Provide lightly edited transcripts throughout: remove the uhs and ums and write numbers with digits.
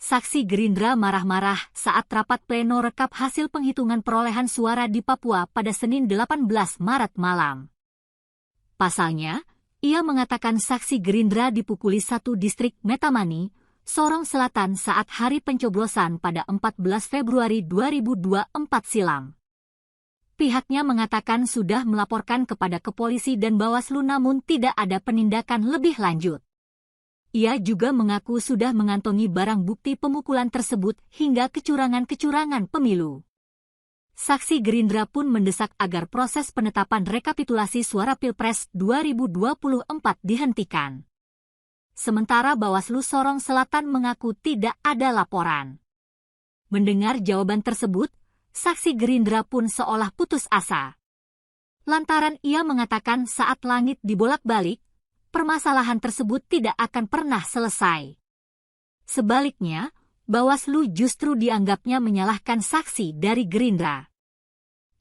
Saksi Gerindra marah-marah saat rapat pleno rekap hasil penghitungan perolehan suara di Papua pada Senin 18 Maret malam. Pasalnya, ia mengatakan saksi Gerindra dipukuli satu distrik Metamani, Sorong Selatan saat hari pencoblosan pada 14 Februari 2024 silam. Pihaknya mengatakan sudah melaporkan kepada kepolisi dan Bawaslu namun tidak ada penindakan lebih lanjut. Ia juga mengaku sudah mengantongi barang bukti pemukulan tersebut hingga kecurangan-kecurangan pemilu. Saksi Gerindra pun mendesak agar proses penetapan rekapitulasi suara Pilpres 2024 dihentikan. Sementara Bawaslu Sorong Selatan mengaku tidak ada laporan. Mendengar jawaban tersebut, saksi Gerindra pun seolah putus asa. Lantaran ia mengatakan saat langit dibolak-balik, permasalahan tersebut tidak akan pernah selesai. Sebaliknya, Bawaslu justru dianggapnya menyalahkan saksi dari Gerindra.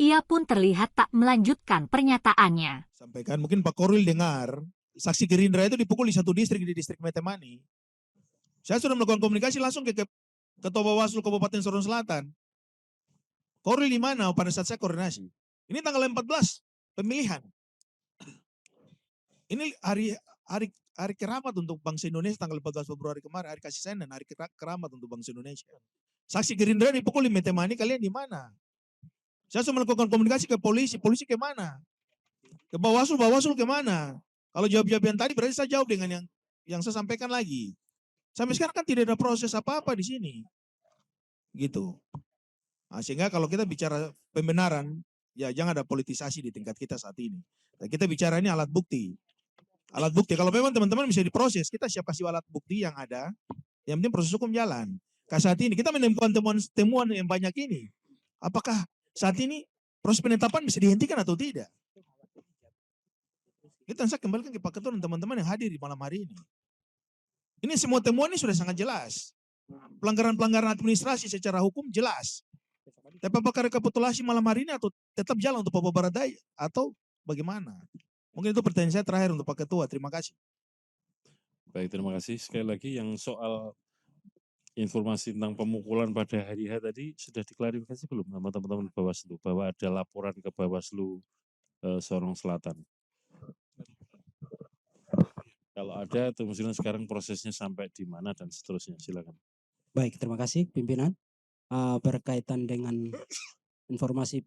Ia pun terlihat tak melanjutkan pernyataannya. Sampaikan, mungkin Pak Korwil dengar, saksi Gerindra itu dipukul di satu distrik, di distrik Metemani. Saya sudah melakukan komunikasi langsung ke Ketua Bawaslu Kabupaten Sorong Selatan. Korwil di mana pada saat saya koordinasi? Ini tanggal 14 pemilihan. Ini hari keramat untuk bangsa Indonesia tanggal 14 Februari kemarin, hari kasih sayang dan hari keramat untuk bangsa Indonesia. Saksi Gerindra dipukul di Metemani, kalian di mana? Saya sudah melakukan komunikasi ke polisi ke mana? Ke Bawaslu ke mana? Kalau jawab-jawab yang tadi berarti saya jawab dengan yang saya sampaikan lagi. Sampai sekarang kan tidak ada proses apa-apa di sini. Gitu. Nah, sehingga kalau kita bicara pembenaran, ya jangan ada politisasi di tingkat kita saat ini. Dan kita bicara ini alat bukti. Alat bukti, kalau memang teman-teman bisa diproses, kita siap kasih alat bukti yang ada, yang penting proses hukum jalan. Karena saat ini kita menemukan temuan yang banyak ini. Apakah saat ini proses penetapan bisa dihentikan atau tidak? Kita saya kembalikan ke Pak Ketua dan teman-teman yang hadir di malam hari ini. Ini semua temuan ini sudah sangat jelas. Pelanggaran-pelanggaran administrasi secara hukum jelas. Tapi apakah rekapitulasi malam hari ini atau tetap jalan untuk Papua Barat Daya atau bagaimana? Mungkin itu pertanyaan saya terakhir untuk Pak Ketua. Terima kasih. Baik, terima kasih. Sekali lagi yang soal informasi tentang pemukulan pada hari H tadi sudah diklarifikasi belum sama teman-teman Bawaslu bahwa ada laporan ke Bawaslu Sorong Selatan? Kalau ada, kemudian sekarang prosesnya sampai di mana dan seterusnya, silakan. Baik, terima kasih pimpinan. Berkaitan dengan informasi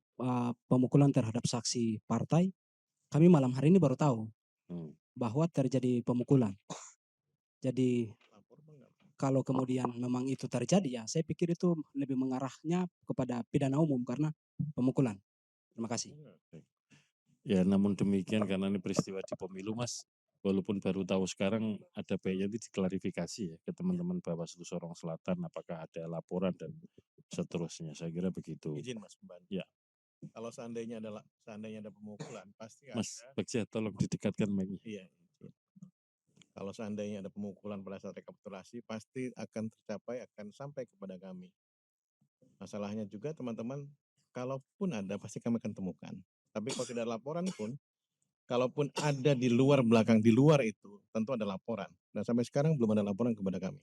pemukulan terhadap saksi partai, kami malam hari ini baru tahu bahwa terjadi pemukulan. Jadi kalau kemudian memang itu terjadi, ya saya pikir itu lebih mengarahnya kepada pidana umum karena pemukulan. Terima kasih. Ya, namun demikian karena ini peristiwa di pemilu, Mas, walaupun baru tahu sekarang, ada baiknya diklarifikasi ya ke teman-teman Bawaslu Sorong Selatan apakah ada laporan dan seterusnya. Saya kira begitu. Izin Mas membantu. Ya. Kalau seandainya ada pemukulan, pasti Mas ada. Bagja, tolong didekatkan mic-nya. Iya. Kalau seandainya ada pemukulan pada saat rekapitulasi, pasti akan tercapai, akan sampai kepada kami. Masalahnya juga teman-teman, kalaupun ada pasti kami akan temukan. Tapi kalau tidak ada laporan pun, kalaupun ada di luar itu, tentu ada laporan. Dan sampai sekarang belum ada laporan kepada kami.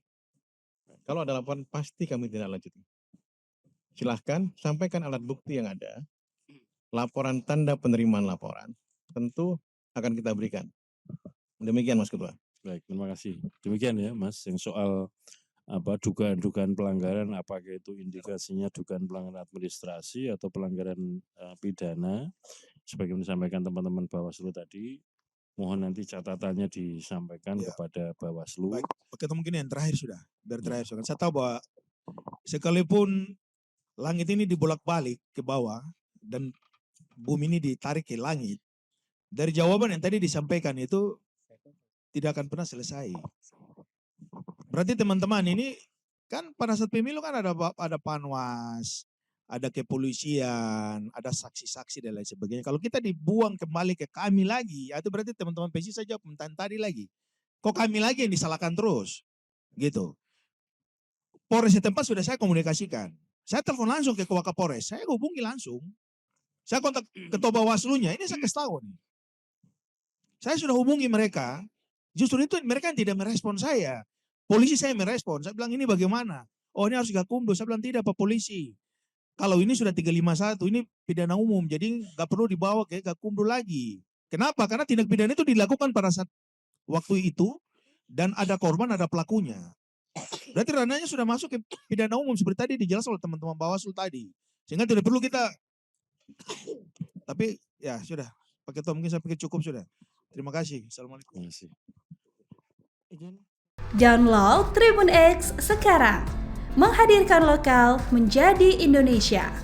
Kalau ada laporan, pasti kami tidak lanjuti. Silahkan sampaikan alat bukti yang ada, laporan tanda penerimaan laporan, tentu akan kita berikan. Demikian Mas Ketua. Baik, terima kasih. Demikian ya Mas, yang soal dugaan-dugaan pelanggaran, apakah itu indikasinya dugaan pelanggaran administrasi atau pelanggaran pidana, sebagaimana disampaikan teman-teman Bawaslu tadi, mohon nanti catatannya disampaikan kepada Bawaslu. Baik, kita mungkin yang terakhir sudah, biar terakhir sudah. Saya tahu bahwa sekalipun langit ini dibolak-balik ke bawah dan bumi ini ditarik ke langit, dari jawaban yang tadi disampaikan itu tidak akan pernah selesai. Berarti teman-teman ini kan pada saat pemilu kan ada Panwas, ada kepolisian, ada saksi-saksi dan lain sebagainya. Kalau kita dibuang kembali ke kami lagi, itu berarti teman-teman PSI saja pemerintahan tadi lagi. Kok kami lagi yang disalahkan terus? Gitu. Polres setempat sudah saya komunikasikan. Saya telepon langsung ke Wakapolres, saya hubungi langsung. Saya kontak Ketua Bawaslu-nya, ini saya kasih tahu nih. Saya sudah hubungi mereka, justru itu mereka yang tidak merespon saya. Polisi saya merespon, saya bilang ini bagaimana? oh ini harus gakumdu. Saya bilang tidak Pak Polisi. Kalau ini sudah 351, ini pidana umum, jadi nggak perlu dibawa ke gakumdu lagi. Kenapa? Karena tindak pidana itu dilakukan pada saat waktu itu, dan ada korban, ada pelakunya. Berarti ranahnya sudah masuk ke pidana umum, seperti tadi dijelaskan oleh teman-teman Bawaslu tadi. Sehingga tidak perlu kita, tapi ya sudah, Pak Ketua mungkin saya pikir cukup sudah. Terima kasih. Assalamualaikum. Terima kasih. Download Tribun X sekarang. Menghadirkan lokal menjadi Indonesia.